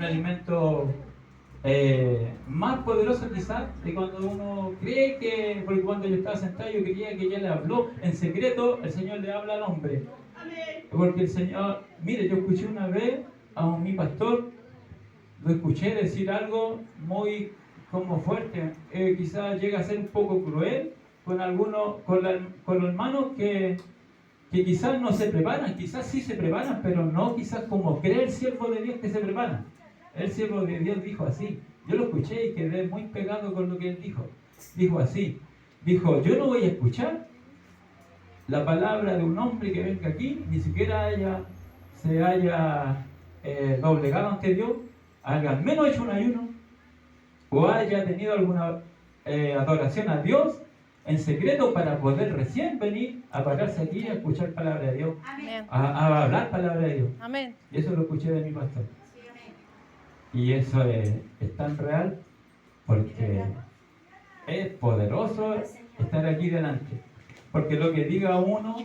un alimento más poderoso quizás de cuando uno cree que, porque cuando yo estaba sentado yo creía que ella le habló en secreto, el Señor le habla al hombre. Porque el Señor, mire, yo escuché una vez a mi pastor, lo escuché decir algo muy como fuerte, quizás llega a ser un poco cruel con algunos, con los hermanos que quizás no se preparan, quizás sí se preparan, pero no quizás como cree el siervo de Dios que se preparan. El siervo de Dios dijo así, yo lo escuché y quedé muy pegado con lo que él dijo. Dijo así, dijo, yo no voy a escuchar la palabra de un hombre que venga aquí, ni siquiera se haya doblegado ante Dios, haya al menos hecho un ayuno, o haya tenido alguna adoración a Dios en secreto para poder recién venir a pararse aquí a escuchar palabra de Dios, a hablar palabra de Dios. Amén. Y eso lo escuché de mi pastor. Y eso es tan real porque es poderoso estar aquí delante. Porque lo que diga uno,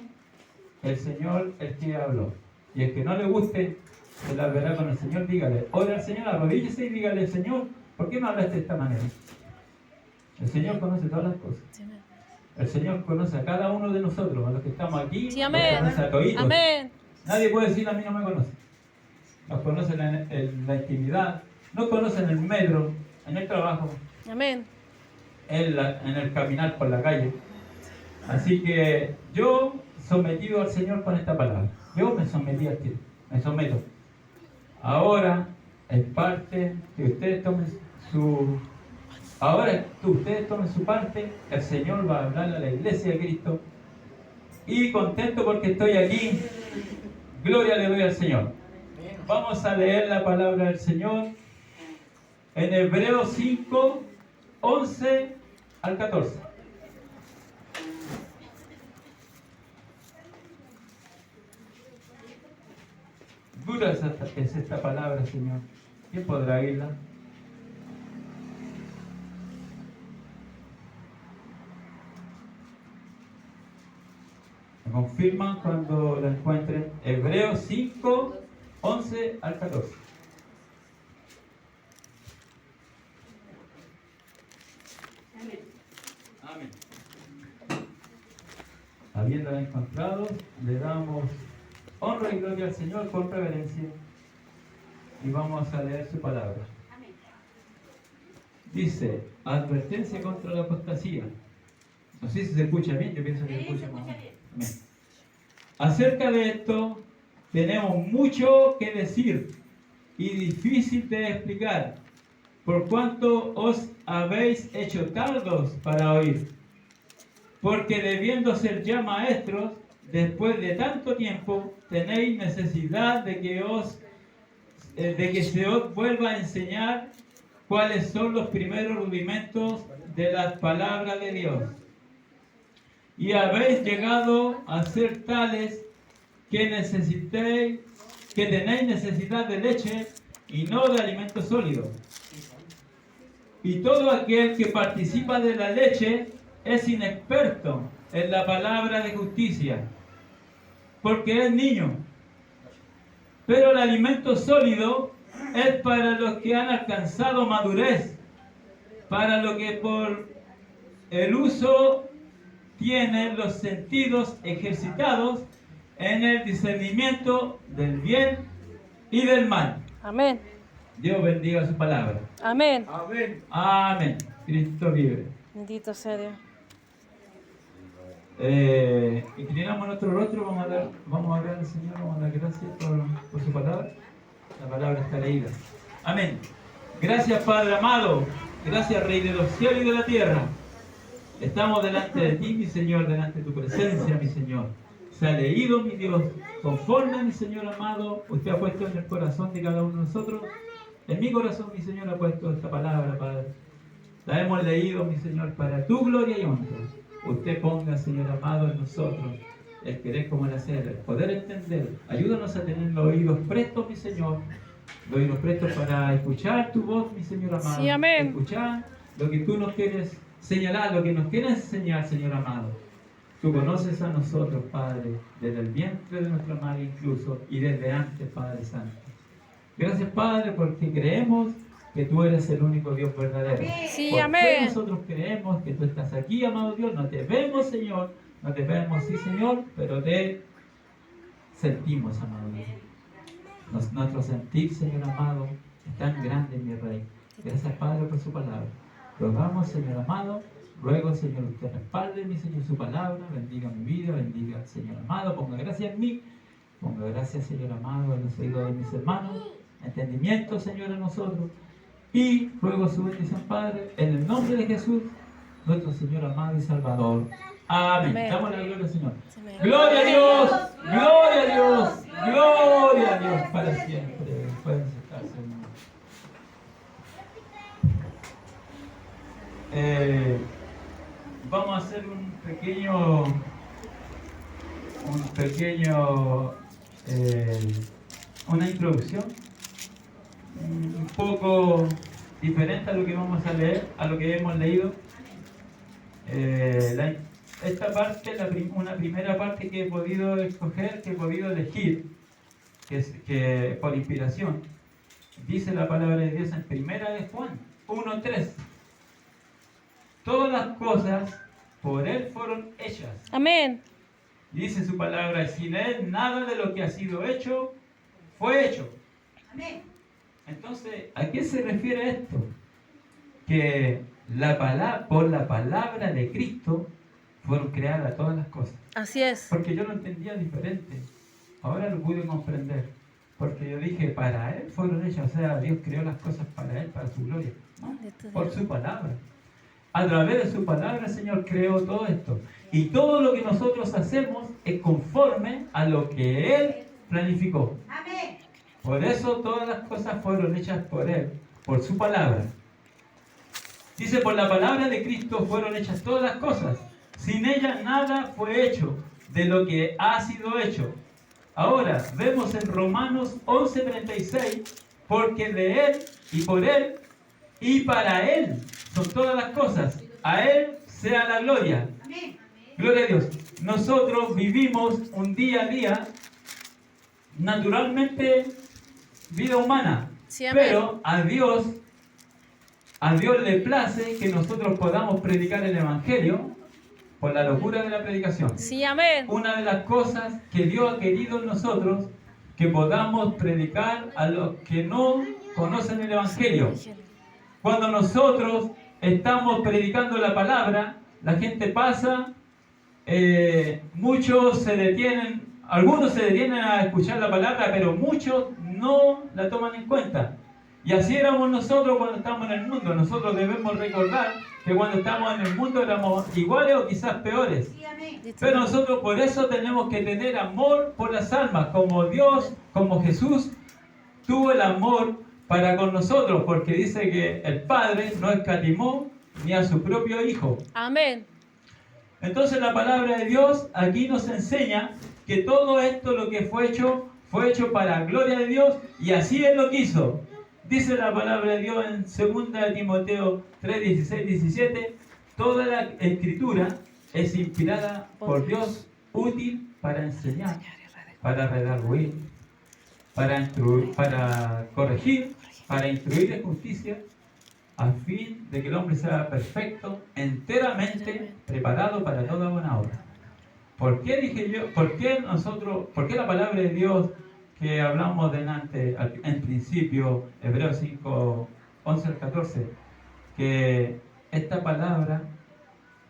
el Señor es quien habló. Y el que no le guste, se la verá con el Señor, dígale, ore al Señor, arrodíllese y dígale, Señor, ¿por qué me hablaste de esta manera? El Señor conoce todas las cosas. El Señor conoce a cada uno de nosotros, a los que estamos aquí, sí, amén. conoce a toditos. Amén. Nadie puede decir, a mí no me conoce. Nos conocen en la intimidad, nos conocen en el metro, en el trabajo, Amén. en el caminar por la calle. Así que yo sometido al Señor con esta palabra. Yo me sometí a ti, me someto. Ahora es parte que ustedes tomen su... Ahora que ustedes tomen su parte, el Señor va a hablarle a la iglesia de Cristo. Y contento porque estoy aquí, gloria le doy al Señor. Vamos a leer la palabra del Señor en Hebreos 5, 11 al 14. Dura es esta palabra, Señor. ¿Quién podrá oírla? Me confirman cuando la encuentren. Hebreos 5, 11 al 14. Amén. Habiéndola encontrado, le damos honra y gloria al Señor con reverencia y vamos a leer su palabra. Dice, advertencia contra la apostasía. No sé si se escucha bien, yo pienso que se escucha más. Amén. Acerca de esto tenemos mucho que decir y difícil de explicar, por cuanto os habéis hecho tardos para oír. Porque debiendo ser ya maestros, después de tanto tiempo, tenéis necesidad de que se os vuelva a enseñar cuáles son los primeros rudimentos de las palabras de Dios. Y habéis llegado a ser tales que tenéis necesidad de leche y no de alimento sólido. Y todo aquel que participa de la leche es inexperto en la palabra de justicia, porque es niño. Pero el alimento sólido es para los que han alcanzado madurez, para los que por el uso tienen los sentidos ejercitados en el discernimiento del bien y del mal. Amén. Dios bendiga su palabra. Amén. Amén. Amén. Cristo vive. Bendito sea Dios. Inclinamos nuestro rostro, vamos a ver al Señor, vamos a dar gracias por su palabra. La palabra está leída. Amén. Gracias, Padre amado. Gracias, Rey de los cielos y de la tierra. Estamos delante de ti, mi Señor, delante de tu presencia, mi Señor. Se ha leído, mi Dios, conforme, mi Señor amado, usted ha puesto en el corazón de cada uno de nosotros. En mi corazón, mi Señor, ha puesto esta palabra, Padre. La hemos leído, mi Señor, para tu gloria y honra. Usted ponga, Señor amado, en nosotros el querer como el hacer, el poder entender. Ayúdanos a tener los oídos prestos, mi Señor. Los oídos prestos para escuchar tu voz, mi Señor amado. Sí, amén. Escuchar lo que tú nos quieres señalar, lo que nos quieres enseñar, Señor amado. Tú conoces a nosotros, Padre, desde el vientre de nuestra madre incluso y desde antes, Padre Santo. Gracias, Padre, porque creemos que tú eres el único Dios verdadero. Sí, Por fe amén. nosotros creemos que tú estás aquí, amado Dios. No te vemos, Señor. No te vemos, sí, Señor, pero te sentimos, amado Dios. Nuestro sentir, Señor amado, es tan grande, mi Rey. Gracias, Padre, por su palabra. Rogamos, Señor amado, ruego, Señor, usted respalde, mi Señor, su palabra, bendiga mi vida, bendiga al Señor amado, ponga gracia en mí, ponga gracias, Señor amado, en los oídos de mis hermanos, entendimiento, Señor, a nosotros, y ruego su bendición, Padre, en el nombre de Jesús, nuestro Señor amado y Salvador. Amén. Amén. Damos la gloria al Señor. Amén. Gloria a Dios, gloria a Dios, gloria a Dios para siempre. Pueden sentarse, hermano. Vamos a hacer una introducción un poco diferente a lo que vamos a leer, a lo que hemos leído. Esta parte, una primera parte que he podido escoger, que he podido elegir, que por inspiración, dice la palabra de Dios en Primera de Juan 1:3. Todas las cosas por Él fueron hechas. Amén. Dice su palabra, y sin Él nada de lo que ha sido hecho fue hecho. Amén. Entonces, ¿a qué se refiere esto? Que por la palabra de Cristo fueron creadas todas las cosas. Así es. Porque yo lo entendía diferente. Ahora lo pude comprender. Porque yo dije, para Él fueron hechas. O sea, Dios creó las cosas para Él, para su gloria. ¿No? Por su palabra. A través de su palabra el Señor creó todo esto. Y todo lo que nosotros hacemos es conforme a lo que Él planificó. Amén. Por eso todas las cosas fueron hechas por Él, por su palabra. Dice, por la palabra de Cristo fueron hechas todas las cosas. Sin ella nada fue hecho de lo que ha sido hecho. Ahora, vemos en Romanos 11:36, porque de Él y por Él y para Él son todas las cosas. A Él sea la gloria. Amén. Gloria a Dios. Nosotros vivimos un día a día, naturalmente, vida humana. Sí, amén. Pero a Dios le place que nosotros podamos predicar el Evangelio por la locura de la predicación. Sí, amén. Una de las cosas que Dios ha querido en nosotros, que podamos predicar a los que no conocen el Evangelio. Cuando nosotros estamos predicando la palabra, la gente pasa, muchos se detienen, algunos se detienen a escuchar la palabra, pero muchos no la toman en cuenta. Y así éramos nosotros cuando estábamos en el mundo. Nosotros debemos recordar que cuando estábamos en el mundo éramos iguales o quizás peores. Sí, amén. Pero nosotros por eso tenemos que tener amor por las almas, como Dios, como Jesús tuvo el amor para con nosotros, porque dice que el Padre no escatimó ni a su propio Hijo. Amén. Entonces la palabra de Dios aquí nos enseña que todo esto lo que fue hecho para gloria de Dios, y así Él lo quiso. Dice la palabra de Dios en 2 de Timoteo 3:16-17, toda la escritura es inspirada por Dios, útil para enseñar, para redarguir, para corregir, para instruir en justicia, a fin de que el hombre sea perfecto, enteramente preparado para toda buena obra. ¿Por qué dije yo? ¿Por qué la palabra de Dios que hablamos delante, en principio, Hebreos 5:11-14, que esta palabra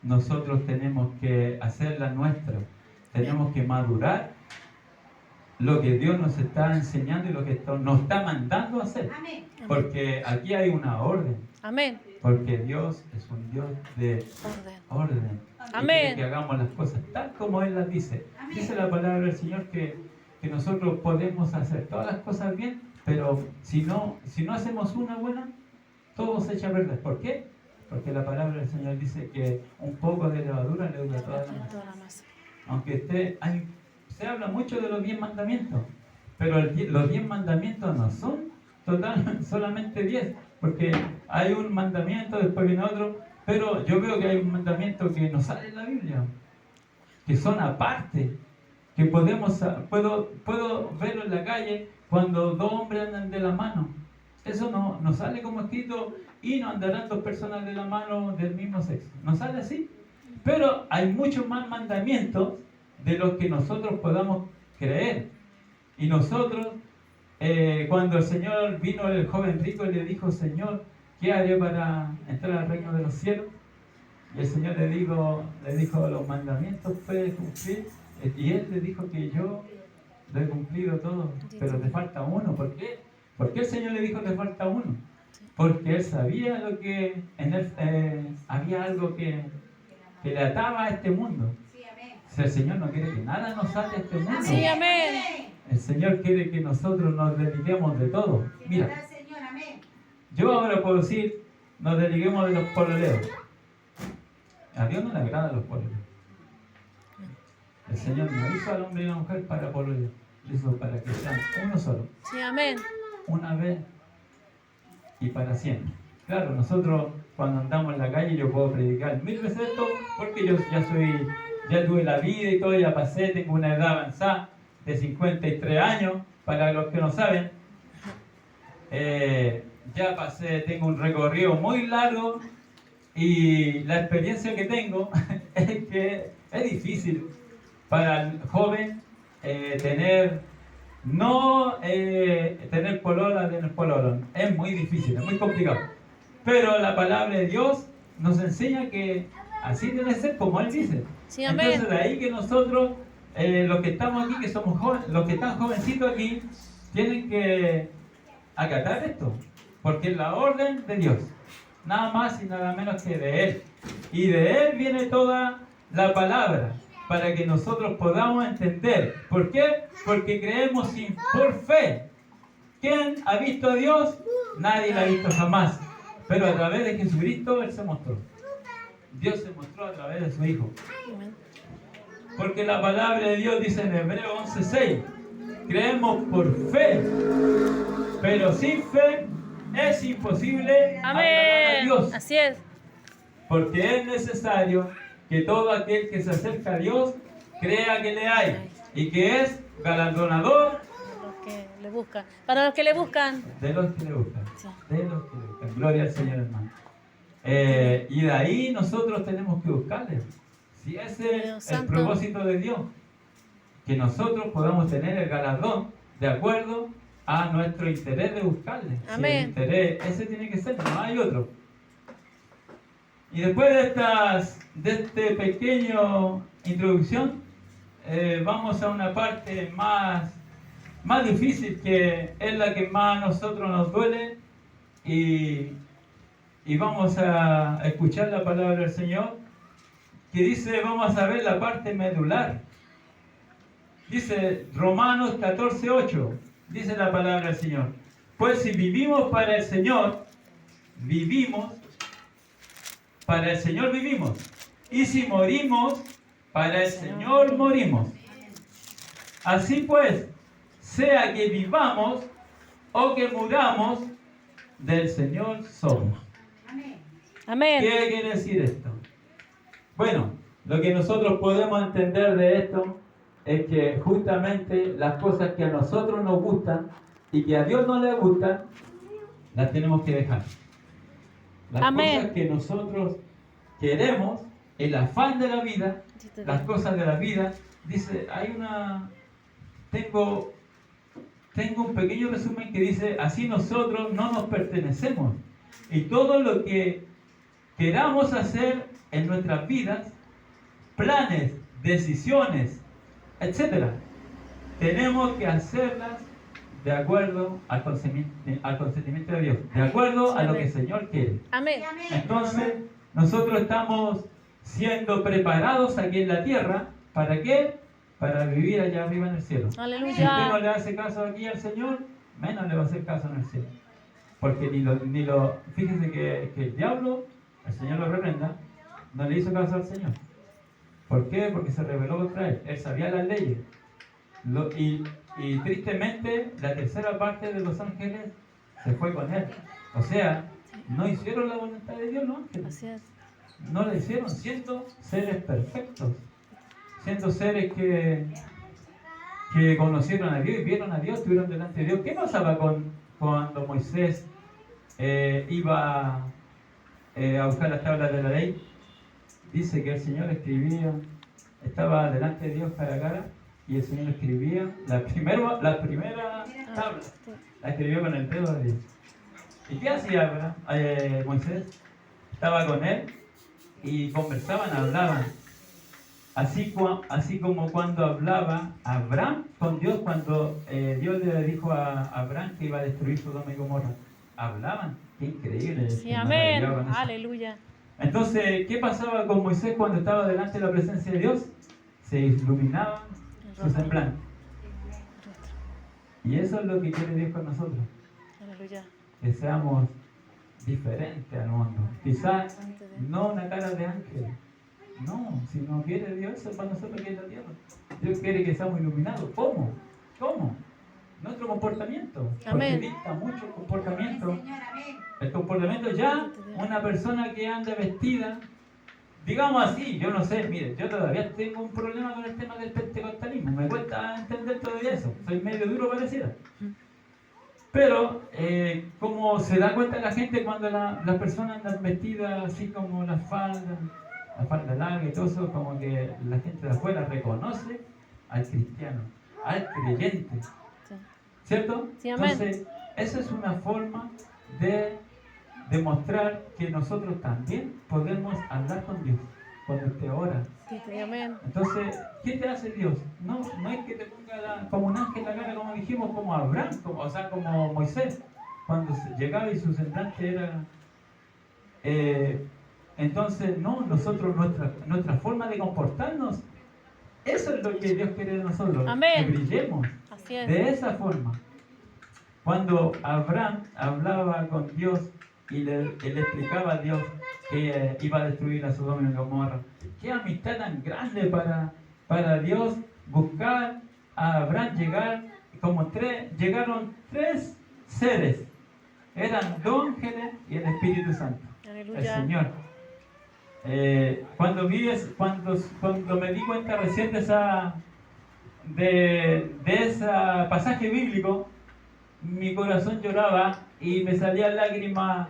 nosotros tenemos que hacerla nuestra, tenemos que madurar lo que Dios nos está enseñando y lo que nos está mandando a hacer? Amén. Porque aquí hay una orden. Amén. Porque Dios es un Dios de orden. Amén. Quiere que hagamos las cosas tal como Él las dice. Amén. Dice la palabra del Señor que nosotros podemos hacer todas las cosas bien, pero si no hacemos una buena, todo se echa a perder. ¿Por qué? Porque la palabra del Señor dice que un poco de levadura leuda toda la masa. Aunque se habla mucho de los 10 mandamientos, pero los 10 mandamientos no son solamente 10, porque hay un mandamiento, después viene otro, pero yo veo que hay un mandamiento que no sale en la Biblia, que son aparte, que puedo verlo en la calle, cuando dos hombres andan de la mano. Eso no sale como escrito, y no andarán dos personas de la mano del mismo sexo. No sale así. Pero hay muchos más mandamientos de los que nosotros podamos creer. Y nosotros, cuando el Señor vino, el joven rico y le dijo: Señor, ¿qué haré para entrar al reino de los cielos? Y el Señor le dijo, los mandamientos puedes cumplir. Y él le dijo que yo lo he cumplido todo, pero te falta uno. ¿Por qué? ¿Por qué el Señor le dijo que te falta uno? Porque él sabía lo que en él había algo que le ataba a este mundo. Si el Señor no quiere que nada nos ate a este mundo. Sí, amén. El Señor quiere que nosotros nos dediquemos de todo. Mira, yo ahora puedo decir, nos dediquemos de los pololeos. A Dios no le agradan los pololeos. El Señor no hizo al hombre y a la mujer para pololear, lo hizo para que sean uno solo. Sí, amén. Una vez y para siempre. Claro, nosotros cuando andamos en la calle, yo puedo predicar 1000 veces esto, porque yo ya tuve la vida y todo, ya pasé, tengo una edad avanzada de 53 años, para los que no saben. Ya pasé, tengo un recorrido muy largo, y la experiencia que tengo es que es difícil para el joven tener polola, tener pololón. Es muy difícil, es muy complicado. Pero la palabra de Dios nos enseña que así debe ser como Él dice. Sí, amén. Entonces de ahí que nosotros, los que estamos aquí, que somos jóvenes, los que están jovencitos aquí, tienen que acatar esto, porque es la orden de Dios, nada más y nada menos que de Él. Y de Él viene toda la palabra, para que nosotros podamos entender. ¿Por qué? Porque creemos por fe. ¿Quién ha visto a Dios? Nadie lo ha visto jamás. Pero a través de Jesucristo Él se mostró. Dios se mostró a través de su Hijo. Porque la palabra de Dios dice en Hebreos 11:6: creemos por fe, pero sin fe es imposible agradar a Amén. Dios. Así es. Porque es necesario que todo aquel que se acerca a Dios crea que le hay y que es galardonador Le buscan. Para los que le buscan. de los que le buscan. Sí. De los que le buscan. Gloria al Señor, hermano. Y de ahí nosotros tenemos que buscarle. Si ese es el propósito de Dios, que nosotros podamos tener el galardón de acuerdo a nuestro interés de buscarle. Amén. Si el interés, ese tiene que ser, no hay otro. Y después de este pequeño introducción, vamos a una parte más difícil, que es la que más a nosotros nos duele, y vamos a escuchar la palabra del Señor, que dice, vamos a ver la parte medular. Dice Romanos 14:8, dice la palabra del Señor: pues si vivimos para el Señor, vivimos. Para el Señor vivimos, y si morimos, para el Señor morimos. Así pues, sea que vivamos o que muramos, del Señor somos. Amén. ¿Qué quiere decir esto? Bueno, lo que nosotros podemos entender de esto es que justamente las cosas que a nosotros nos gustan y que a Dios no le gustan, las tenemos que dejar. Las Amén. cosas que nosotros queremos, el afán de la vida, las cosas de la vida. Dice, tengo un pequeño resumen que dice, así nosotros no nos pertenecemos. Y todo lo que queramos hacer en nuestras vidas, planes, decisiones, etc., tenemos que hacerlas de acuerdo al consentimiento de Dios, de acuerdo a lo que el Señor quiere. Amén. Entonces, nosotros estamos siendo preparados aquí en la tierra. ¿Para qué? Para vivir allá arriba en el cielo. Aleluya. Si usted no le hace caso aquí al Señor, menos le va a hacer caso en el cielo. Porque fíjese que el diablo, el Señor lo reprenda, no le hizo caso al Señor. ¿Por qué? Porque se rebeló contra él. Él sabía las leyes. Y tristemente, la tercera parte de los ángeles se fue con él. O sea, no hicieron la voluntad de Dios los ángeles. Así es. No la hicieron, siendo seres perfectos. Siendo seres que que conocieron a Dios y vieron a Dios, estuvieron delante de Dios. ¿Qué pasaba cuando Moisés iba a buscar las tablas de la ley? Dice que el Señor escribía, estaba delante de Dios cara a cara, y el Señor escribía la primera tabla, la escribió con el dedo de Dios. ¿Y qué hacía Moisés? Estaba con él y conversaban, hablaban. Así como cuando hablaba Abraham con Dios, cuando Dios le dijo a Abraham que iba a destruir Sodoma y Gomorra. Hablaban. Qué increíble. Sí, amén. Aleluya. Entonces, ¿qué pasaba con Moisés cuando estaba delante de la presencia de Dios? Se iluminaba su semblante. Y eso es lo que quiere Dios con nosotros. Aleluya. Que seamos diferentes al mundo. Quizás no una cara de ángel. No, si no quiere Dios, eso es para nosotros que es la tierra. Dios quiere que seamos iluminados. ¿Cómo? Nuestro comportamiento. Amén. Porque dicta mucho el comportamiento. El comportamiento ya, una persona que anda vestida, digamos así, yo no sé, mire, yo todavía tengo un problema con el tema del pentecostalismo. Me cuesta entender todo eso. Soy medio duro pareciera. Pero, como se da cuenta la gente cuando las personas andan vestidas así como la falda larga y todo eso, como que la gente de afuera reconoce al cristiano, al creyente. ¿Cierto? Sí, amén. Entonces, esa es una forma de demostrar que nosotros también podemos hablar con Dios cuando usted ora. Sí, amén. Entonces, ¿qué te hace Dios? No es que te ponga como un ángel en la cara, como dijimos, como Abraham, como Moisés, cuando llegaba y su semblante era... entonces, no, nosotros, nuestra forma de comportarnos, eso es lo que Dios quiere de nosotros. Amén. Que brillemos. Así es. De esa forma. Cuando Abraham hablaba con Dios y le explicaba a Dios que iba a destruir a Sodoma y Gomorra, qué amistad tan grande para Dios buscar a Abraham, llegaron tres seres, eran dos ángeles y el Espíritu Santo. Aleluya. El Señor. Cuando me di cuenta recién de ese pasaje bíblico, mi corazón lloraba y me salían lágrimas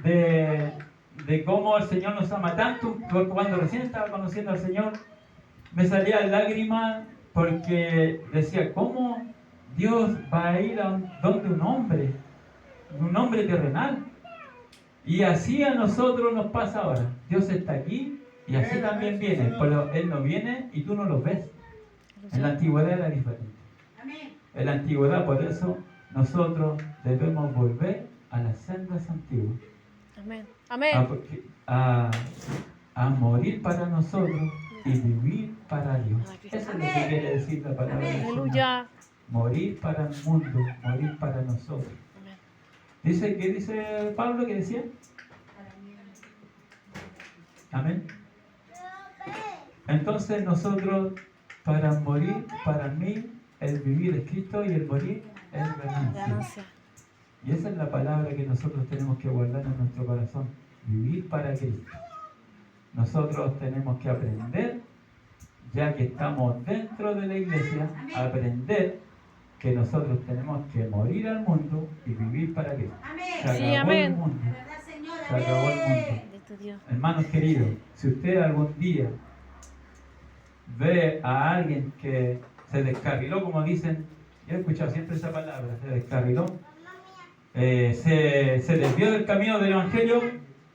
de cómo el Señor nos ama tanto. Cuando recién estaba conociendo al Señor, me salían lágrimas porque decía, ¿cómo Dios va a ir donde un hombre terrenal? Y así a nosotros nos pasa ahora. Dios está aquí y así también viene, pero Él no viene y tú no lo ves. En la antigüedad era diferente. En la antigüedad, por eso nosotros debemos volver a las sendas antiguas. Amén. Amén. A morir para nosotros y vivir para Dios. Eso es lo que quiere decir la palabra del Señor. Aleluya. Morir para el mundo, morir para nosotros. ¿Qué dice Pablo que decía? Amén. Entonces nosotros, para morir, para mí, el vivir es Cristo y el morir es ganancia. Y esa es la palabra que nosotros tenemos que guardar en nuestro corazón. Vivir para Cristo. Nosotros tenemos que aprender, ya que estamos dentro de la iglesia, aprender que nosotros tenemos que morir al mundo y vivir para Cristo. Se acabó el mundo. Se acabó el mundo. Hermanos queridos, si usted algún día ve a alguien que se descarriló, como dicen, yo he escuchado siempre esa palabra, se descarriló, se desvió del camino del Evangelio,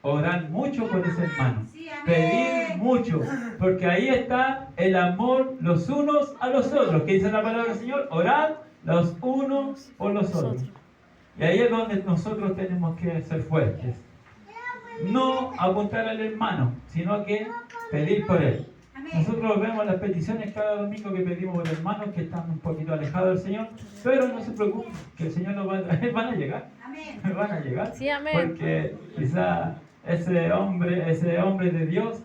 orar mucho por ese hermano, pedir mucho, porque ahí está el amor los unos a los otros, que dice la palabra del Señor, orar los unos por los otros. Y ahí es donde nosotros tenemos que ser fuertes. No apuntar al hermano, sino que pedir por él. Nosotros vemos las peticiones cada domingo que pedimos por hermanos que están un poquito alejados del Señor, pero no se preocupen, que el Señor nos va a traer, van a llegar. Van a llegar. Sí, amén. Porque quizá ese hombre de Dios,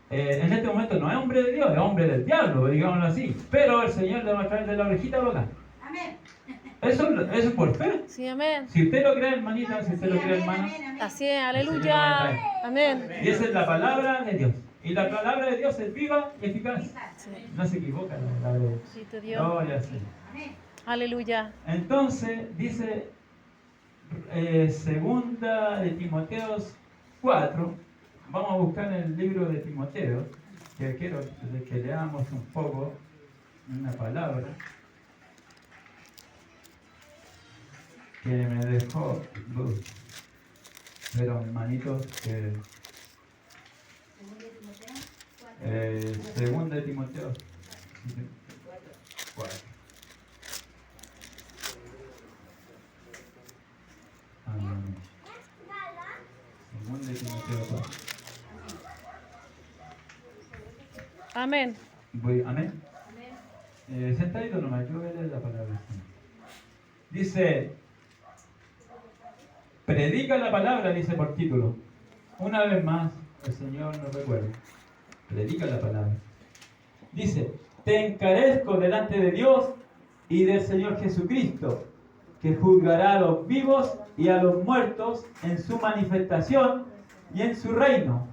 en este momento no es hombre de Dios, es hombre del diablo, digámoslo así. Pero el Señor le va a traer de la orejita a acá. Eso es por fe. Sí, amén. Si usted lo cree, hermanita, si usted lo cree, hermana. Así es, aleluya. Amén. Y esa es la palabra de Dios. Y la palabra de Dios es viva y eficaz. Sí. No se equivoca la palabra de Dios. Bendito Dios. Gloria al Señor. Aleluya. Entonces, dice segunda de Timoteo 4. Vamos a buscar el libro de Timoteo, que quiero que leamos un poco, una palabra que me dejó luz. Pero hermanitos, que segunda de Timoteo 4. Segunda de Timoteo 4. Amén. Amén. Sentadito nomás, yo voy a leer la palabra del Señor. Dice, predica la palabra, dice por título. Una vez más, el Señor nos recuerda. Predica la palabra. Dice, te encarezco delante de Dios y del Señor Jesucristo, que juzgará a los vivos y a los muertos en su manifestación y en su reino.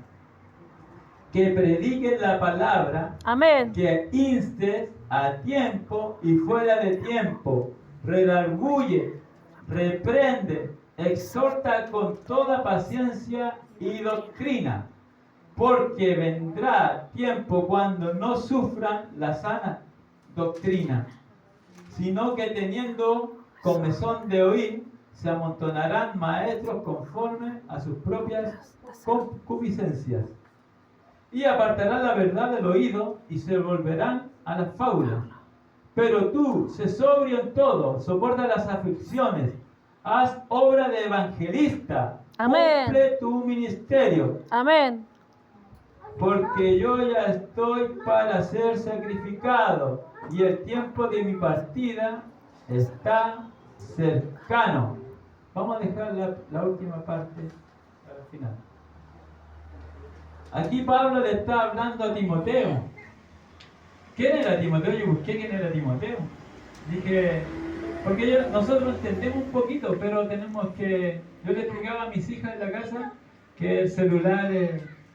Que prediques la palabra, Amén. que instes a tiempo y fuera de tiempo, redarguye, reprende, exhorta con toda paciencia y doctrina, porque vendrá tiempo cuando no sufran la sana doctrina, sino que teniendo comezón de oír, se amontonarán maestros conforme a sus propias concupiscencias, y apartarán la verdad del oído y se volverán a las fábulas. Pero tú, sé sobrio en todo, soporta las aflicciones, haz obra de evangelista, Amén. cumple tu ministerio, Amén. porque yo ya estoy para ser sacrificado y el tiempo de mi partida está cercano. Vamos a dejar la última parte para el final. Aquí Pablo le está hablando a Timoteo. ¿Quién era Timoteo? Yo busqué quién era Timoteo. Dije, porque nosotros entendemos un poquito, pero tenemos que... Yo le explicaba a mis hijas en la casa que el celular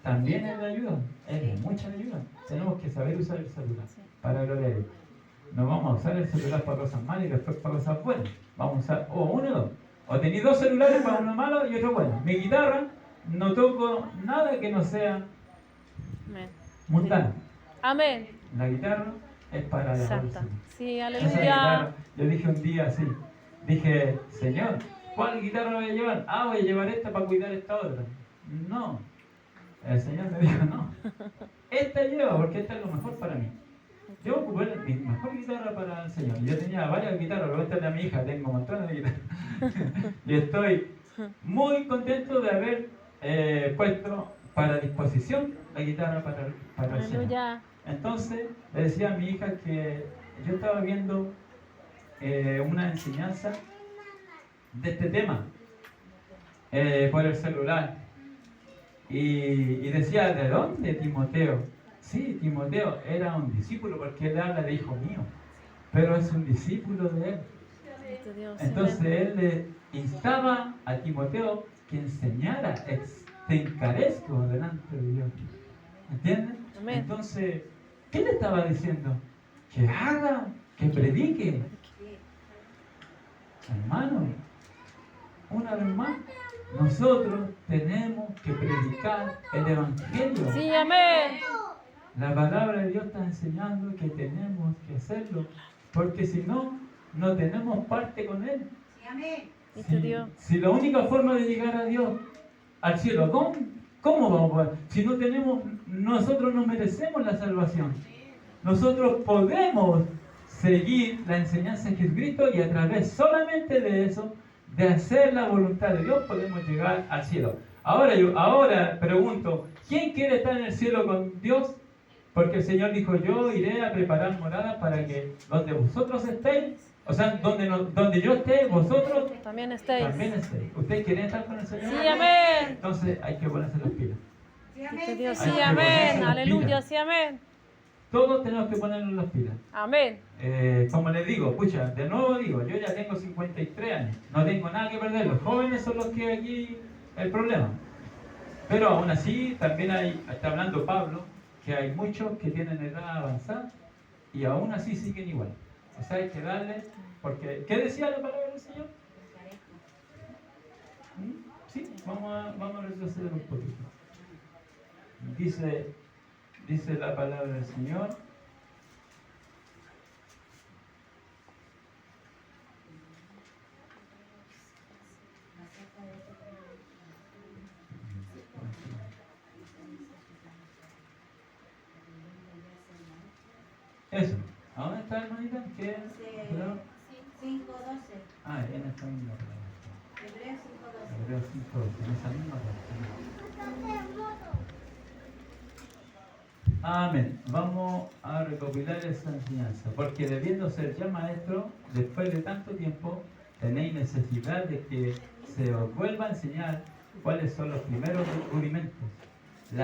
también es de ayuda, es de mucha ayuda. Tenemos que saber usar el celular para gloria a Dios. No vamos a usar el celular para cosas malas y después para cosas buenas. Vamos a usar uno o dos. O tenéis dos celulares para uno malo y otro bueno. Mi guitarra, no toco nada que no sea Amén. mundano. Amén. La guitarra es para la Santa. bolsa. Sí, Esa aleluya. guitarra, yo dije un día así, dije, Señor, ¿cuál guitarra voy a llevar? Ah, voy a llevar esta para cuidar esta otra. No, el Señor me dijo, no, esta lleva porque esta es lo mejor para mí. Yo ocupé mi mejor guitarra para el Señor. Yo tenía varias guitarras, pero esta es la de mi hija, tengo montones de guitarras. Y estoy muy contento de haber puesto para disposición la guitarra para el Señor. Aleluya. Entonces le decía a mi hija que yo estaba viendo una enseñanza de este tema por el celular y decía, ¿de dónde Timoteo? Sí, Timoteo era un discípulo porque él habla de hijo mío, pero es un discípulo de él. Bendito Dios. Entonces Amén. él le instaba a Timoteo que enseñara, te encarezco delante de Dios. ¿Entiendes? Amén. Entonces, ¿qué le estaba diciendo? Que haga, que predique. Hermano, una vez más, nosotros tenemos que predicar el Evangelio. Sí, amén. La palabra de Dios está enseñando que tenemos que hacerlo, porque si no, no tenemos parte con Él. Bendito Dios. Si la única forma de llegar a Dios, al cielo, ¿cómo vamos a poder? Si no tenemos, nosotros no merecemos la salvación. Nosotros podemos seguir la enseñanza de Jesucristo y a través solamente de eso, de hacer la voluntad de Dios, podemos llegar al cielo. Ahora pregunto, ¿quién quiere estar en el cielo con Dios? Porque el Señor dijo, yo iré a preparar morada para que donde vosotros estéis, o sea, donde yo esté, vosotros También estáis. también estéis. ¿Ustedes quieren estar con el Señor? Sí, amén. Entonces hay que ponerse las pilas. Bendito Dios. Hay Sí, que amén. ponerse las Aleluya. pilas. Sí, amén. Todos tenemos que ponernos las pilas. Amén. Como les digo, pucha, de nuevo digo, yo ya tengo 53 años, no tengo nada que perder. Los jóvenes son los que aquí el problema. Pero aún así, también está hablando Pablo, que hay muchos que tienen edad avanzada y aún así siguen igual. O sea, hay que darle, porque, ¿qué decía la palabra del Señor? Sí, vamos a retroceder un poquito. Dice la palabra del Señor. Eso. ¿A dónde está, hermanita? ¿Qué? 5:12. Ah, en esta misma palabra. Hebreos 5:12. Hebreos 5:12, en esa misma parte. Amén. Vamos a recopilar esa enseñanza, porque debiendo ser ya maestro, después de tanto tiempo, tenéis necesidad de que se os vuelva a enseñar cuáles son los primeros rudimentos, de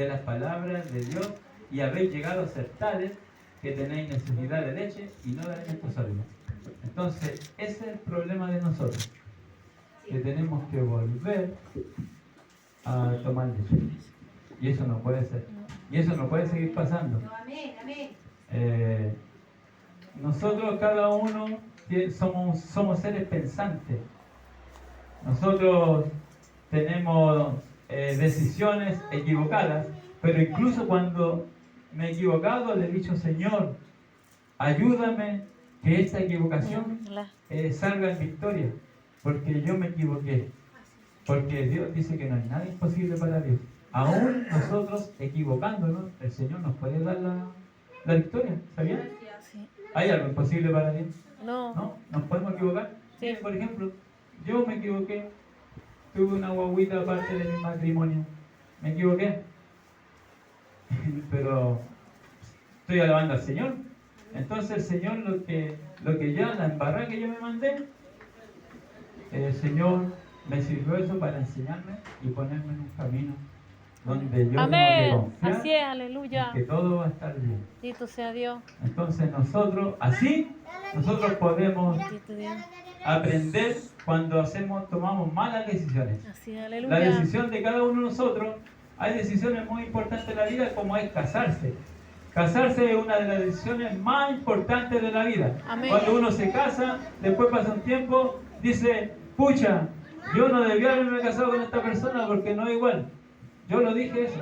las palabras de Dios, y habéis llegado a ser tales que tenéis necesidad de leche y no de alimento sólido. Entonces, ese es el problema de nosotros, que tenemos que volver a tomar leche. Y eso no puede ser. Y eso no puede seguir pasando. No, amén, amén. Nosotros, cada uno, somos seres pensantes. Nosotros tenemos decisiones equivocadas, pero incluso cuando me he equivocado, le he dicho, Señor, ayúdame que esta equivocación salga en victoria, porque yo me equivoqué. Porque Dios dice que no hay nada imposible para Dios. Aún nosotros equivocándonos, el Señor nos puede dar la victoria. ¿Sabían? Sí. ¿Hay algo imposible para Dios? No. ¿No? ¿Nos podemos equivocar? Sí. Por ejemplo, yo me equivoqué. Tuve una guaguita aparte de mi matrimonio. Me equivoqué. Pero estoy alabando al Señor. Entonces el Señor, lo que ya, la embarrada que yo me mandé, el Señor me sirvió eso para enseñarme y ponerme en un camino donde yo Amén. tengo que confiar Así es, aleluya. en que todo va a estar bien. Bendito sea Dios. Entonces nosotros podemos Bendito Dios. aprender cuando tomamos malas decisiones. Así es, La aleluya. decisión de cada uno de nosotros, hay decisiones muy importantes en la vida, como es casarse. Casarse es una de las decisiones más importantes de la vida. Amén. Cuando uno se casa, después pasa un tiempo, dice, pucha, yo no debía haberme casado con esta persona porque no es igual. Yo lo dije eso.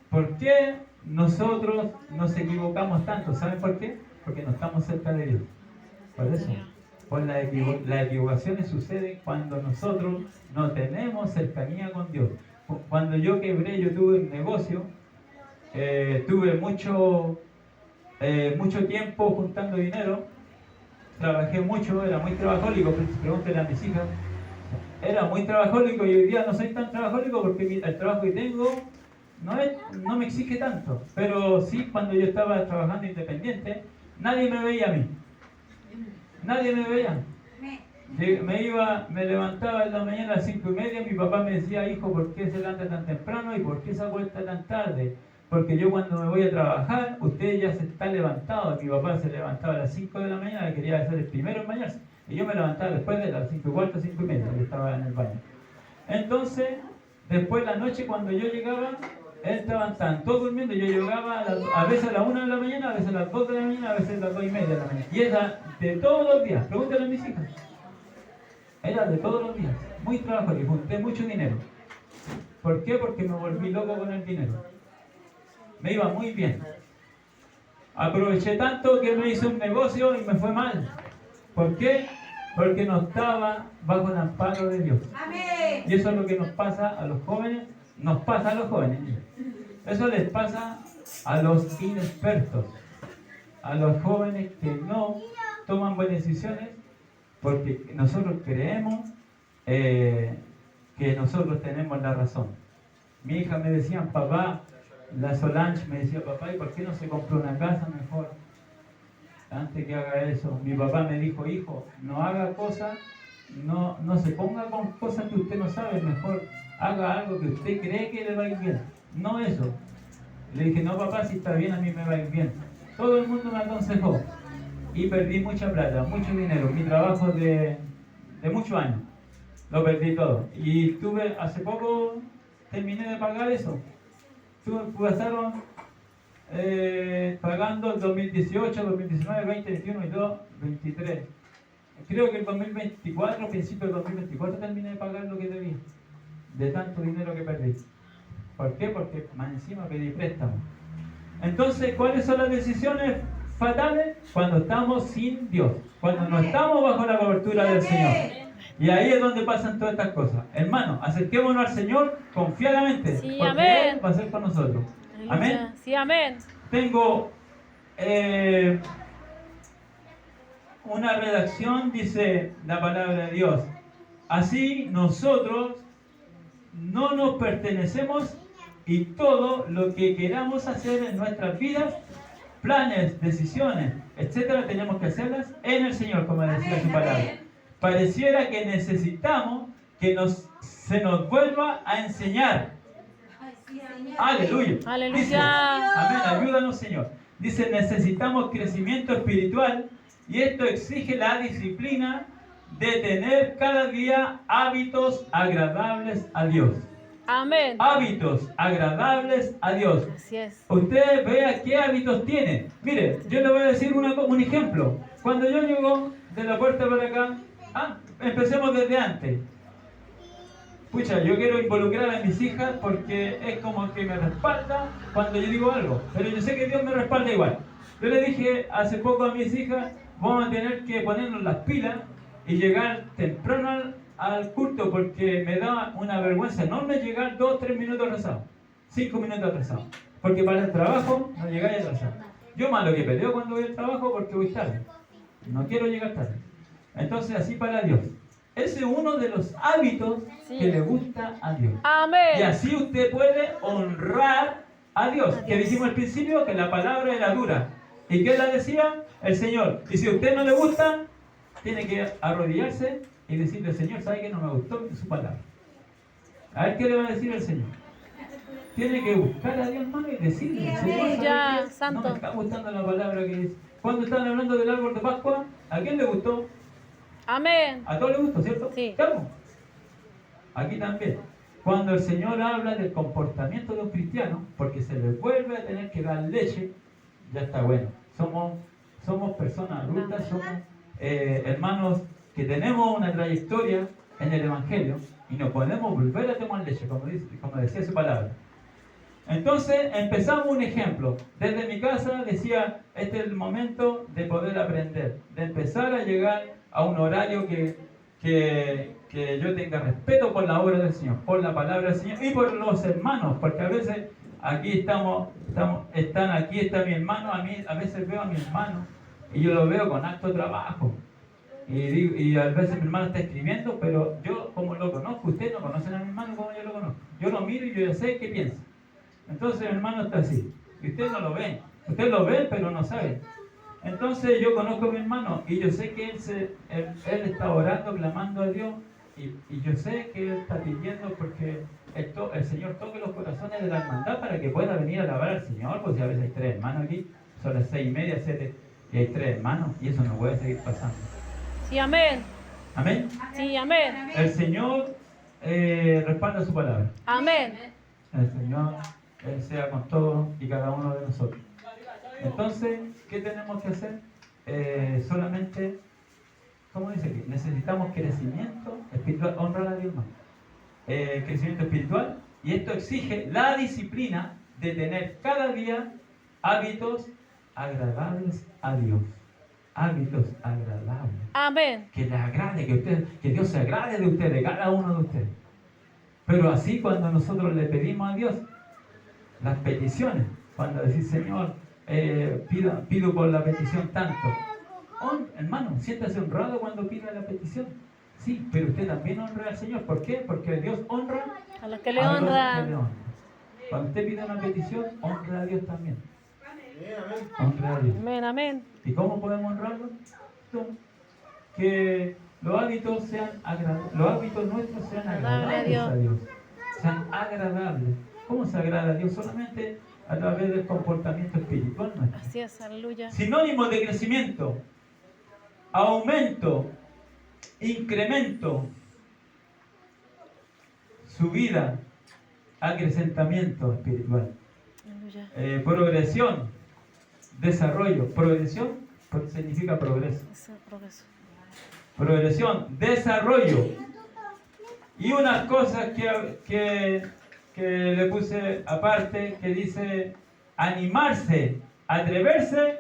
¿Por qué nosotros nos equivocamos tanto? ¿Saben por qué? Porque no estamos cerca de Dios. Por eso. Pues las equivocaciones suceden cuando nosotros no tenemos cercanía con Dios. Cuando yo quebré, yo tuve un negocio, tuve mucho tiempo juntando dinero, trabajé mucho, era muy trabajólico, pregúntenle a mis hijas. Era muy trabajólico y hoy día no soy tan trabajólico porque el trabajo que tengo no me exige tanto. Pero sí, cuando yo estaba trabajando independiente, nadie me veía a mí. Nadie me veía. Me levantaba en la mañana a las 5:30, mi papá me decía, hijo, ¿por qué se levanta tan temprano y por qué se acuesta tan tarde? Porque yo cuando me voy a trabajar, usted ya se está levantado. Mi papá se levantaba a las 5 de la mañana, quería ser el primero en bañarse. Y yo me levantaba después de las 5:15, 5:30, yo estaba en el baño. Entonces, después de la noche, cuando yo llegaba, estaban todos durmiendo. Yo llegaba a veces a las 1 de la mañana, a veces a las 2 de la mañana, a veces a las 2:30 de la mañana. Y era de todos los días. Pregúntale a mis hijas. Era de todos los días. Muy trabajo y junté mucho dinero. ¿Por qué? Porque me volví loco con el dinero. Me iba muy bien. Aproveché tanto que me hice un negocio y me fue mal. ¿Por qué? Porque no estaba bajo el amparo de Dios. Amén. Y eso es lo que nos pasa a los jóvenes. Nos pasa a los jóvenes. Eso les pasa a los inexpertos. A los jóvenes que no toman buenas decisiones porque nosotros creemos que nosotros tenemos la razón. Mi hija me decía, papá, la Solange me decía, papá, ¿y por qué no se compró una casa mejor? Antes que haga eso. Mi papá me dijo, hijo, no haga cosas, no se ponga con cosas que usted no sabe, mejor haga algo que usted cree que le va a ir bien. No eso. Le dije, no papá, si está bien, a mí me va a ir bien. Todo el mundo me aconsejó. Y perdí mucha plata, mucho dinero, mi trabajo de muchos años. Lo perdí todo. Y tuve, hace poco terminé de pagar eso. Pasaron pagando el 2018, 2019, 2021 y 2023. Creo que el 2024, principio del 2024, terminé de pagar lo que debía. De tanto dinero que perdí. ¿Por qué? Porque más encima pedí préstamo. Entonces, ¿cuáles son las decisiones fatales? Cuando estamos sin Dios. Cuando no estamos bajo la cobertura del Señor. Y ahí es donde pasan todas estas cosas. Hermano, acerquémonos al Señor confiadamente. Sí, porque amén. Él va a ser con nosotros. Amén. Aleluya. Sí, amén. Tengo una redacción, dice la palabra de Dios. Así nosotros no nos pertenecemos y todo lo que queramos hacer en nuestras vidas, planes, decisiones, etcétera, tenemos que hacerlas en el Señor, como decía su palabra. Pareciera que necesitamos que se nos vuelva a enseñar. Ay, sí, Señor. Aleluya. Aleluya. Dice, amén, ayúdanos, Señor. Dice, necesitamos crecimiento espiritual y esto exige la disciplina de tener cada día hábitos agradables a Dios. Amén. Hábitos agradables a Dios. Así es. Usted vea qué hábitos tiene. Mire, yo le voy a decir un ejemplo. Cuando yo llego de la puerta para acá, empecemos desde antes. Pucha, yo quiero involucrar a mis hijas porque es como que me respalda cuando yo digo algo. Pero yo sé que Dios me respalda igual. Yo le dije hace poco a mis hijas, vamos a tener que ponernos las pilas y llegar temprano al culto porque me da una vergüenza enorme llegar 2 o 3 minutos atrasado, 5 minutos atrasado. Porque para el trabajo no llegáis atrasado. Yo más lo que peleo cuando voy al trabajo porque voy tarde. No quiero llegar tarde. Entonces así para Dios. Ese es uno de los hábitos que le gusta a Dios. Amén. Y así usted puede honrar a Dios. Que Dios. dijimos al principio que la palabra era dura. ¿Y qué la decía? El Señor. Y si a usted no le gusta, tiene que arrodillarse y decirle, Señor, ¿sabe que no me gustó su palabra? A ver qué le va a decir el Señor. Tiene que buscar a Dios, hermano, y decirle, Señor, ¿sabe Ya, qué? santo. No me está gustando la palabra que dice. Cuando estaban hablando del árbol de Pascua, ¿a quién le gustó? Amén. A todos les gustó, ¿cierto? Sí. Claro. Aquí también. Cuando el Señor habla del comportamiento de un cristiano, porque se le vuelve a tener que dar leche, ya está bueno. Somos personas adultas, somos hermanos que tenemos una trayectoria en el Evangelio y no podemos volver a tomar leche, como decía su palabra. Entonces empezamos un ejemplo. Desde mi casa decía, este es el momento de poder aprender, de empezar a llegar a un horario que yo tenga respeto por la obra del Señor, por la palabra del Señor y por los hermanos, porque a veces aquí está mi hermano, a veces veo a mi hermano y yo lo veo con alto trabajo. Y a veces mi hermano está escribiendo, pero yo como lo conozco, ustedes no conocen a mi hermano como yo lo conozco. Yo lo miro y yo ya sé qué piensa. Entonces mi hermano está así, y ustedes no lo ven. Ustedes lo ven, pero no saben. Entonces yo conozco a mi hermano y yo sé que él está orando, clamando a Dios y yo sé que él está pidiendo porque el Señor toque los corazones de la hermandad para que pueda venir a alabar al Señor, porque a veces hay 3 hermanos aquí, son las 6:30, 7 y hay 3 hermanos y eso no puede seguir pasando. Sí, amén. Amén. Sí, amén. El Señor respalda su palabra. Amén. El Señor Él sea con todos y cada uno de nosotros. Entonces, ¿qué tenemos que hacer? Solamente, ¿cómo dice aquí? Necesitamos crecimiento espiritual, honrar a Dios más. Crecimiento espiritual, y esto exige la disciplina de tener cada día hábitos agradables a Dios. Hábitos agradables. Amén. Que les agrade, que Dios se agrade de ustedes, de cada uno de ustedes. Pero así cuando nosotros le pedimos a Dios las peticiones, cuando decís, Señor, pido por la petición tanto. Hermano, siéntase honrado cuando pida la petición. Sí, pero usted también honra al Señor. ¿Por qué? Porque Dios honra A los que le a los que le honran. honran. Cuando usted pide una petición, honra a Dios también. Honra a Dios. Amén, amén. ¿Y cómo podemos honrarlo? Que los hábitos nuestros sean agradables a Dios. Sean agradables. ¿Cómo se agrada a Dios? Solamente a través del comportamiento espiritual nuestro. Así es, aleluya. Sinónimos de crecimiento: aumento, incremento, su vida, acrecentamiento espiritual, Aleluya. progresión, desarrollo. Progresión significa progreso. Eso, progreso. Progresión, desarrollo. Y unas cosas que le puse aparte, que dice animarse, atreverse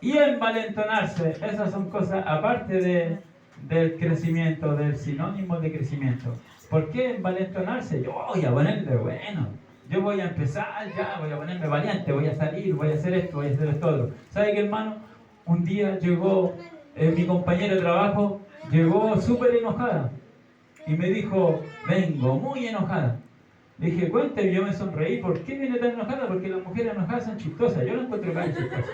y envalentonarse. Esas son cosas aparte del crecimiento, del sinónimo de crecimiento. ¿Por qué envalentonarse? Yo voy a ponerme bueno. Yo voy a empezar ya, voy a ponerme valiente, voy a salir, voy a hacer esto, voy a hacer esto otro. ¿Sabe qué, hermano? Un día llegó mi compañera de trabajo, llegó súper enojada y me dijo, vengo muy enojada. Le dije, cuéntame, y yo me sonreí. ¿Por qué viene tan enojada? Porque las mujeres enojadas son chistosas. Yo no encuentro tan chistosas.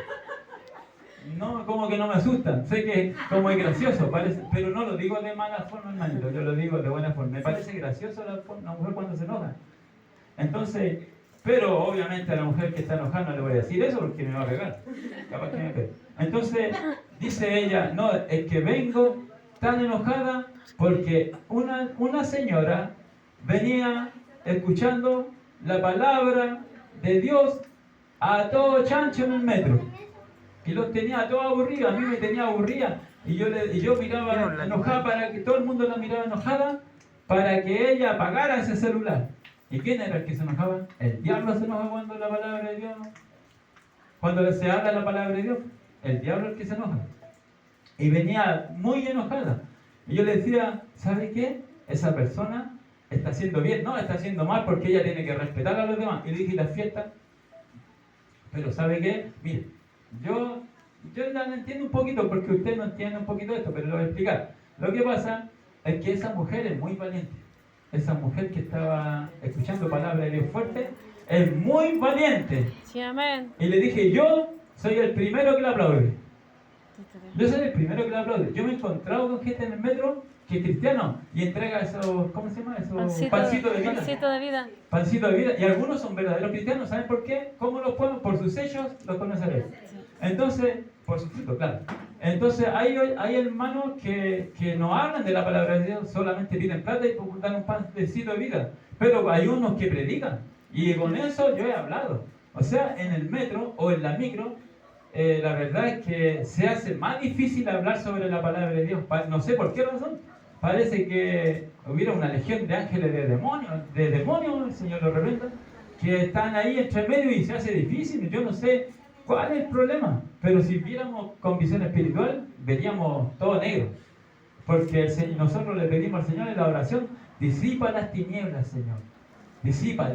No, como que no me asustan. Sé que como es gracioso, parece, pero no lo digo de mala forma, hermanito. Yo lo digo de buena forma. Me parece gracioso la mujer cuando se enoja. Entonces, pero obviamente a la mujer que está enojada no le voy a decir eso porque me va a pegar. Capaz que me pegue. Entonces, dice ella, no, es que vengo tan enojada porque una señora venía escuchando la palabra de Dios a todo chancho en el metro y los tenía a todos aburridos. A mí me tenía aburrida y yo miraba enojada para que todo el mundo la miraba enojada para que ella apagara ese celular. ¿Y quién era el que se enojaba? El diablo se enoja cuando la palabra de Dios, cuando se habla la palabra de Dios, el diablo es el que se enoja. Y venía muy enojada y yo le decía, ¿sabe qué? Esa persona está haciendo bien, no, está haciendo mal porque ella tiene que respetar a los demás. Y le dije, las fiestas, pero ¿sabe qué? Mire, yo la entiendo un poquito porque usted no entiende un poquito esto, pero lo voy a explicar. Lo que pasa es que esa mujer es muy valiente. Esa mujer que estaba escuchando palabra de Dios fuerte es muy valiente. Sí, amén. Y le dije, yo soy el primero que la aplaude. Yo soy el primero que la aplaude. Yo me he encontrado con gente en el metro que es cristiano y entrega esos, ¿cómo se llama? Esos pancitos de vida. Pancito de vida. Pancito de vida. Y algunos son verdaderos cristianos. ¿Saben por qué? ¿Cómo los pueden? Por sus sellos los conoceréis. Entonces, por su fruto, claro. Entonces, hay hermanos que no hablan de la palabra de Dios, solamente piden plata y dan un pancito de vida. Pero hay unos que predican. Y con eso yo he hablado. O sea, en el metro o en la micro, la verdad es que se hace más difícil hablar sobre la palabra de Dios. No sé por qué razón. Parece que hubiera una legión de ángeles de demonios, el Señor lo reprenda, que están ahí entre medio y se hace difícil. Yo no sé cuál es el problema, pero si viéramos con visión espiritual, veríamos todo negro. Porque nosotros le pedimos al Señor en la oración, disipa las tinieblas, Señor. Disipa.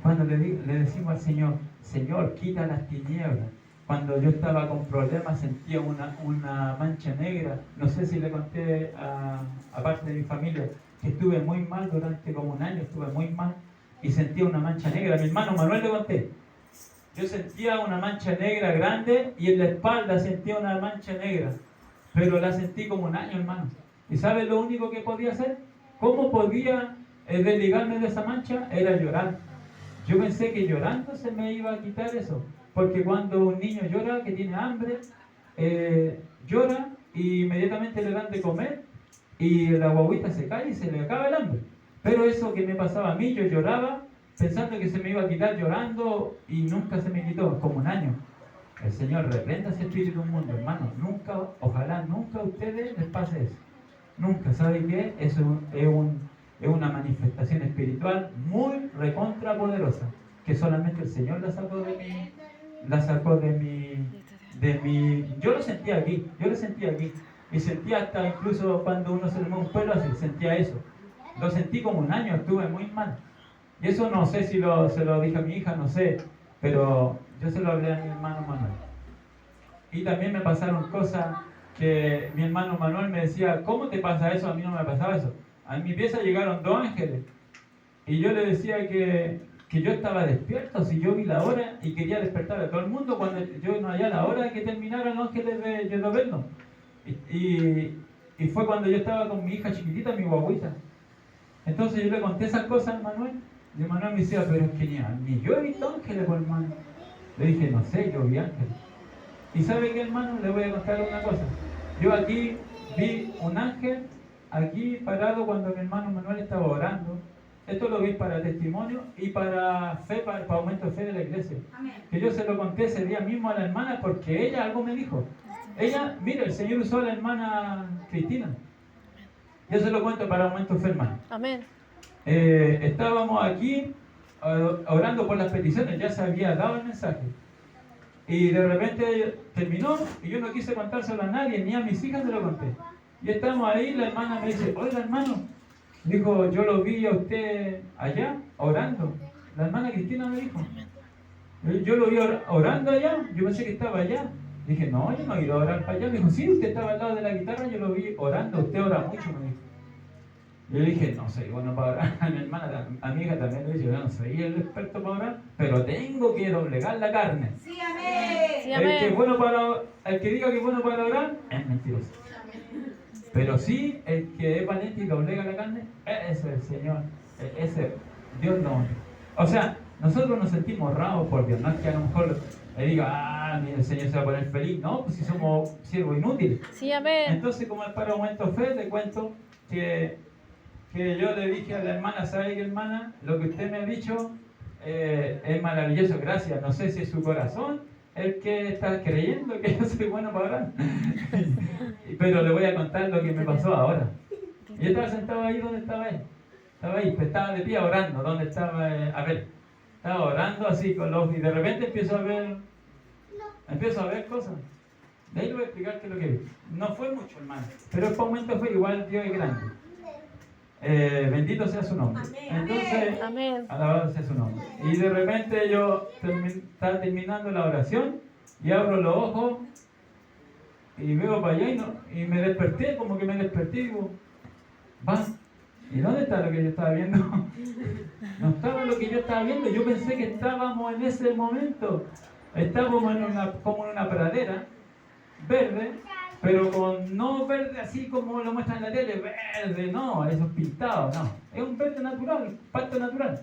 Cuando le decimos al Señor, Señor, quita las tinieblas. Cuando yo estaba con problemas sentía una mancha negra. No sé si le conté a parte de mi familia que estuve muy mal durante como un año, estuve muy mal y sentía una mancha negra. A mi hermano Manuel le conté. Yo sentía una mancha negra grande y en la espalda sentía una mancha negra. Pero la sentí como un año, hermano. ¿Y sabes lo único que podía hacer? ¿Cómo podía desligarme de esa mancha? Era llorar. Yo pensé que llorando se me iba a quitar eso. Porque cuando un niño llora, que tiene hambre, llora y inmediatamente le dan de comer y la guaguita se cae y se le acaba el hambre. Pero eso que me pasaba a mí, yo lloraba pensando que se me iba a quitar llorando y nunca se me quitó, como un año. El Señor reprenda ese espíritu inmundo, hermano. Nunca, ojalá nunca a ustedes les pase eso. Nunca. ¿Saben qué? Eso es una manifestación espiritual muy recontra poderosa, que solamente el Señor la sacó de mi, yo lo sentía aquí, y sentía hasta incluso cuando uno se le mueve un pelo así, sentía eso, lo sentí como un año, estuve muy mal, y eso no sé si se lo dije a mi hija, no sé, pero yo se lo hablé a mi hermano Manuel, y también me pasaron cosas que mi hermano Manuel me decía, ¿cómo te pasa eso? A mí no me pasaba eso, a mi pieza llegaron 2 ángeles, y yo le decía que yo estaba despierto, si yo vi la hora y quería despertar a todo el mundo cuando yo no hallaba la hora de que terminaran los ángeles de vernos. Y fue cuando yo estaba con mi hija chiquitita, mi guaguita. Entonces yo le conté esas cosas a Manuel, y Manuel me decía, pero es que ni yo he visto ángeles, pues, hermano. Le dije, no sé, yo vi ángeles. ¿Y sabe qué, hermano? Le voy a contar una cosa. Yo aquí vi un ángel, aquí parado cuando mi hermano Manuel estaba orando. esto lo vi para testimonio y para fe, para aumento de fe de la iglesia. Amén. Que yo se lo conté ese día mismo a la hermana porque ella algo me dijo. Ella, mira, el Señor usó a la hermana Cristina. Yo se lo cuento para aumento de fe, hermano. Amén. Estábamos aquí orando por las peticiones, ya se había dado el mensaje. Y de repente terminó y yo no quise contárselo a nadie, ni a mis hijas se lo conté. Y estamos ahí, la hermana me dice, oiga hermano, dijo, yo lo vi a usted allá orando. La hermana Cristina me dijo, yo lo vi orando allá, yo pensé que estaba allá. Dije, no, yo no he ido a orar para allá. Me dijo, sí, usted estaba al lado de la guitarra, yo lo vi orando, usted ora mucho, me dijo. Yo le dije, no soy bueno para orar. A mi hermana, a mi hija también le dije, yo no soy el experto para orar, pero tengo que doblegar la carne. Sí, amén. Sí, El que, amén. el que diga que es bueno para orar, es mentiroso. Pero sí, el que es valiente y doblega la carne, ese es el Señor. Ese, Dios no. O sea, nosotros nos sentimos honrados por Dios. No es que a lo mejor le diga, mira, el Señor se va a poner feliz. No, pues si somos siervos inútiles. Sí, amén. Entonces, como es para aumento de fe, te cuento que yo le dije a la hermana, ¿sabe qué, hermana? Lo que usted me ha dicho es maravilloso, gracias. No sé si es su corazón el que está creyendo que yo soy bueno para orar. Pero le voy a contar lo que me pasó ahora. Yo estaba sentado ahí donde estaba él. Estaba ahí, pues estaba de pie orando. ¿Dónde estaba? A ver, estaba orando así con los ojos y de repente empiezo a ver cosas. De ahí le voy a explicar qué es lo que vi. No fue mucho, hermano, pero el momento fue igual, Dios es grande. Bendito sea su nombre. Entonces, Amén. alabado sea su nombre. Y de repente yo estaba terminando la oración y abro los ojos y veo para allá y me desperté, como que me desperté y digo, va, ¿y dónde está lo que yo estaba viendo? No estaba lo que yo estaba viendo, yo pensé que estábamos en ese momento, estábamos como en una pradera verde, pero no verde así como lo muestran en la tele, verde, no, esos pintados, no, es un verde natural, pasto natural,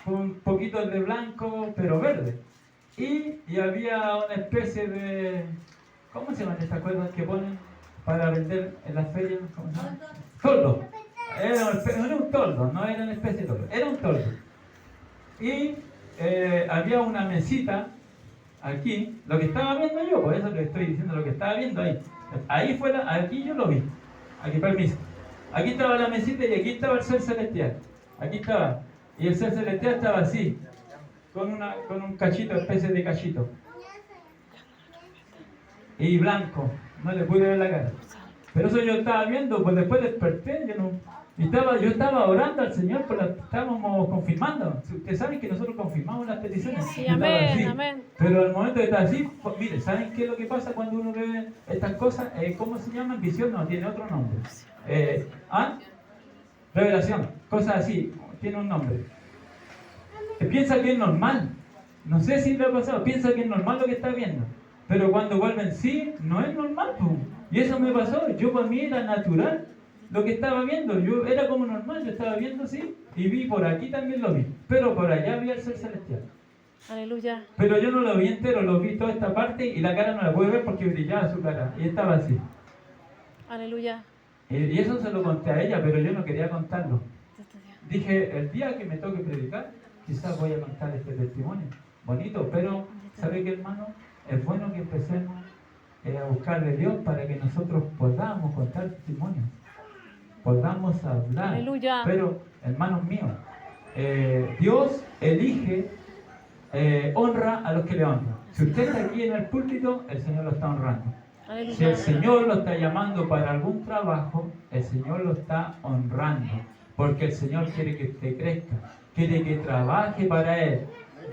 con un poquito de blanco, pero verde. Y había una especie de, ¿cómo se llaman estas cosas que ponen para vender en las ferias? ¿Cómo se llama? Toldo. Era un toldo, no era una especie de toldo, era un toldo. Y había una mesita aquí, lo que estaba viendo yo, por eso le estoy diciendo lo que estaba viendo ahí. Ahí fue, aquí yo lo vi. Aquí, permiso. Aquí estaba la mesita y aquí estaba el ser celestial. Aquí estaba. Y el ser celestial estaba así, con un cachito, especie de cachito. Y blanco. No le pude ver la cara. Pero eso yo estaba viendo, pues después desperté, yo estaba orando al Señor, estábamos confirmando. Ustedes saben que nosotros confirmamos las peticiones. Sí, Yo estaba amén, así. amén. Pero al momento de estar así, pues, mire, ¿saben qué es lo que pasa cuando uno ve estas cosas? ¿Cómo se llaman? Visión, no, tiene otro nombre. Revelación, cosas así, tiene un nombre. Piensa que es normal. No sé si le ha pasado, piensa que es normal lo que está viendo. Pero cuando vuelve en sí, no es normal, pues. Y eso me pasó, yo para mí era natural lo que estaba viendo, yo era como normal, yo estaba viendo así, y vi por aquí también lo vi, pero por allá vi el ser celestial. Aleluya. Pero yo no lo vi entero, lo vi toda esta parte y la cara no la pude ver porque brillaba su cara, y estaba así. Aleluya. Y eso se lo conté a ella, pero yo no quería contarlo. Dije, el día que me toque predicar, quizás voy a contar este testimonio. Bonito, pero ¿sabe qué, hermano? Es bueno que empecemos a buscar de Dios para que nosotros podamos contar testimonios, podamos hablar. Aleluya. Pero, hermanos míos, Dios elige, honra a los que le honran. Si usted está aquí en el púlpito, el Señor lo está honrando. Aleluya. Si el Señor lo está llamando para algún trabajo, el Señor lo está honrando. Porque el Señor quiere que usted crezca, quiere que trabaje para Él.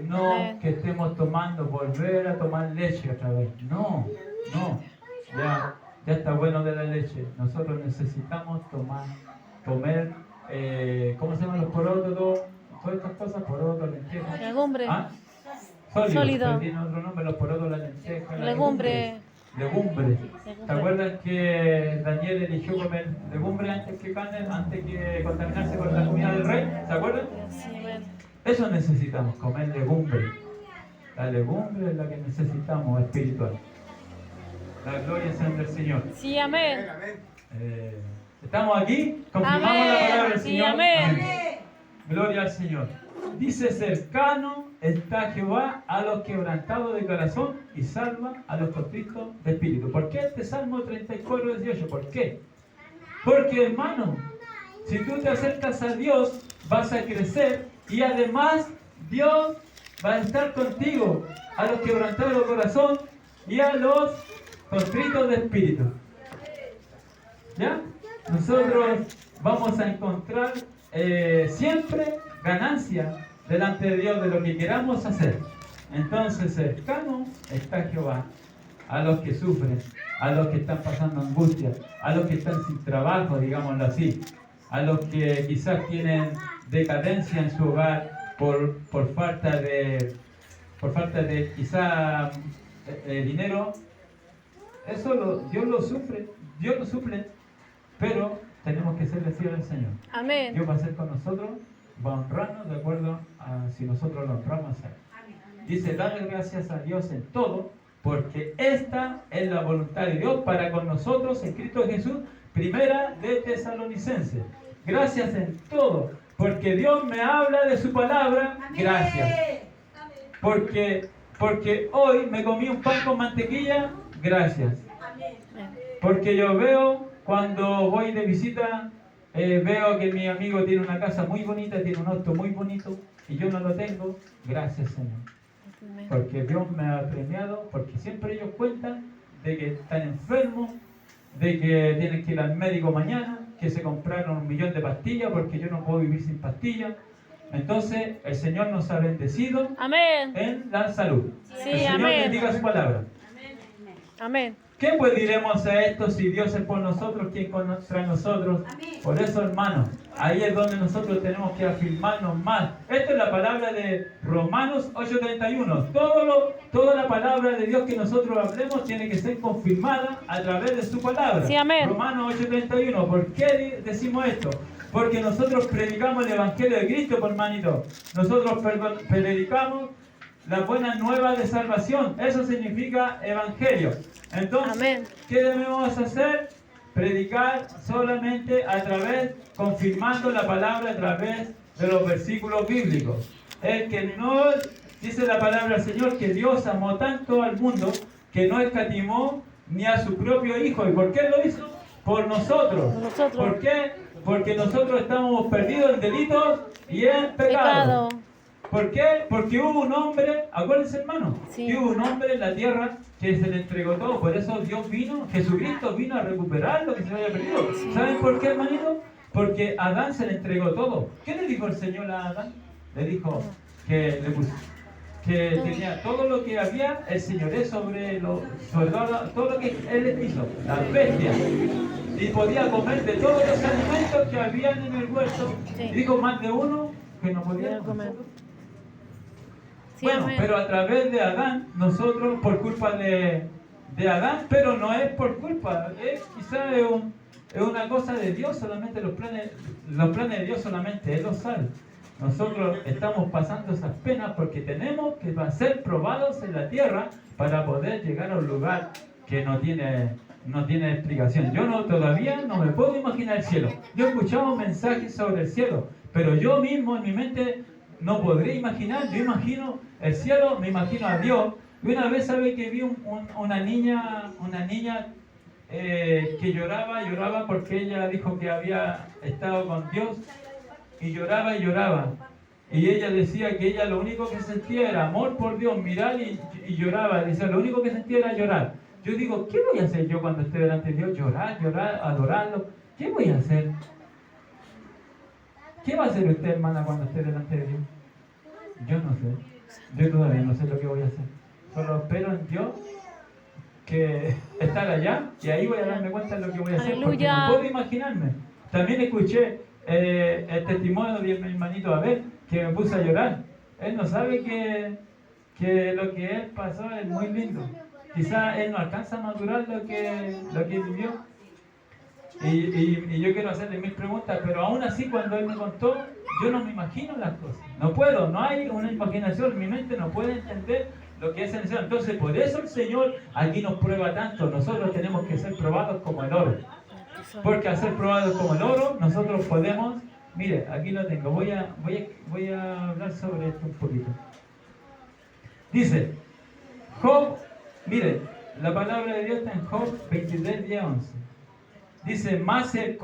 No Amén. que estemos volver a tomar leche otra vez. No. Ya está bueno de la leche. Nosotros necesitamos comer, ¿cómo se llaman los porotos? Todas estas cosas, porotos, lentejas. Legumbre. Sólido. Tiene otro nombre, los porotos, la lenteja. Legumbre. Legumbres. ¿Te acuerdas que Daniel eligió comer legumbre antes que carne, antes que contaminarse con la comida del rey? ¿Se acuerdan? Sí, amén. Eso necesitamos, comer legumbre. La legumbre es la que necesitamos espiritual. La gloria sea del Señor. Sí, amén. ¿Estamos aquí? ¿Confirmamos Amén. la palabra del Sí, Señor? amén. Amén. Gloria al Señor. Dice, cercano está Jehová a los quebrantados de corazón y salva a los contritos de espíritu. ¿Por qué este Salmo 34, 18? ¿Por qué? Porque, hermano, si tú te acercas a Dios, vas a crecer y además Dios va a estar contigo, a los quebrantados de corazón y a los contritos de espíritu. ¿Ya? Nosotros vamos a encontrar siempre ganancia delante de Dios de lo que queramos hacer. Entonces, cercano está Jehová a los que sufren, a los que están pasando angustia, a los que están sin trabajo, digámoslo así, a los que quizás tienen decadencia en su hogar por falta de quizá dinero. Eso Dios lo suple, pero tenemos que serle fieles al Señor. Amén. Dios va a ser con nosotros, va a honrarnos de acuerdo a si nosotros lo honramos a Él. Dice, dale gracias a Dios en todo, porque esta es la voluntad de Dios para con nosotros en Cristo Jesús. Primera de Tesalonicenses. Gracias en todo, porque Dios me habla de su palabra. Gracias. Porque hoy me comí un pan con mantequilla. Gracias. Porque yo veo, cuando voy de visita, veo que mi amigo tiene una casa muy bonita, tiene un auto muy bonito, y yo no lo tengo. Gracias, Señor. Porque Dios me ha premiado, porque siempre ellos cuentan de que están enfermos, de que tienen que ir al médico mañana, que se compraron 1.000.000 de pastillas, porque yo no puedo vivir sin pastillas. Entonces, el Señor nos ha bendecido. Amén. En la salud. Sí, El Señor amén. bendiga su palabra. Amén. ¿Qué pues diremos a esto? Si Dios es por nosotros, ¿quién contra nosotros? Por eso, hermanos, ahí es donde nosotros tenemos que afirmarnos más. Esta es la palabra de Romanos 8:31. Toda la palabra de Dios que nosotros hablemos tiene que ser confirmada a través de su palabra. Sí, amén. Romanos 8:31. ¿Por qué decimos esto? Porque nosotros predicamos el Evangelio de Cristo, por hermanito. Nosotros predicamos la buena nueva de salvación. Eso significa evangelio. Entonces, amén. ¿Qué debemos hacer? Predicar solamente a través, confirmando la palabra a través de los versículos bíblicos. El que no, dice la palabra del Señor, que Dios amó tanto al mundo que no escatimó ni a su propio Hijo. ¿Y por qué lo hizo? Por nosotros. Por nosotros. ¿Por qué? Porque nosotros estamos perdidos en delitos y en Pecado. ¿Por qué? Porque hubo un hombre, acuérdense, hermano, Sí. que hubo un hombre en la tierra que se le entregó todo. Por eso Dios vino, Jesucristo vino a recuperar lo que se había perdido. ¿Saben por qué, hermanito? Porque a Adán se le entregó todo. ¿Qué le dijo el Señor a Adán? Le dijo que tenía todo lo que había, el señoré sobre todo lo que él hizo, las bestias. Y podía comer de todos los alimentos que habían en el huerto. Sí. Y dijo más de uno que no podía comer. Sí, bueno, amén. pero a través de Adán, nosotros por culpa de Adán, pero no es por culpa, quizás es una cosa de Dios, solamente los planes de Dios solamente Él los sabe. Nosotros estamos pasando esas penas porque tenemos que ser probados en la tierra para poder llegar a un lugar que no tiene explicación. Yo todavía no me puedo imaginar el cielo. Yo he escuchado mensajes sobre el cielo, pero yo mismo en mi mente no podré imaginar. Yo imagino el cielo, me imagino a Dios. Y una vez, ¿sabe que vi una niña que lloraba porque ella dijo que había estado con Dios y lloraba y lloraba? Y ella decía que ella lo único que sentía era amor por Dios, mirar y lloraba. Decía, lo único que sentía era llorar. Yo digo, ¿qué voy a hacer yo cuando esté delante de Dios? Llorar, adorarlo. ¿Qué voy a hacer? ¿Qué va a hacer usted, hermana, cuando esté delante de Dios? Yo no sé. Yo todavía no sé lo que voy a hacer. Solo espero en Dios que estar allá y ahí voy a darme cuenta de lo que voy a hacer. Porque Aleluya. no puedo imaginarme. También escuché el testimonio de mi hermanito Abel, que me puso a llorar. Él no sabe que lo que él pasó es muy lindo. Quizás él no alcanza a madurar lo que vivió. Y yo quiero hacerle mil preguntas, pero aún así cuando él me contó, yo no me imagino las cosas. No puedo, no hay una imaginación, mi mente no puede entender lo que es necesario. Entonces por eso el Señor aquí nos prueba tanto. Nosotros tenemos que ser probados como el oro. Porque al ser probados como el oro, nosotros podemos Mire, aquí lo tengo. Voy a hablar sobre esto un poquito. Dice, Job, mire, la palabra de Dios está en Job 23, 10, 11. Dice, más el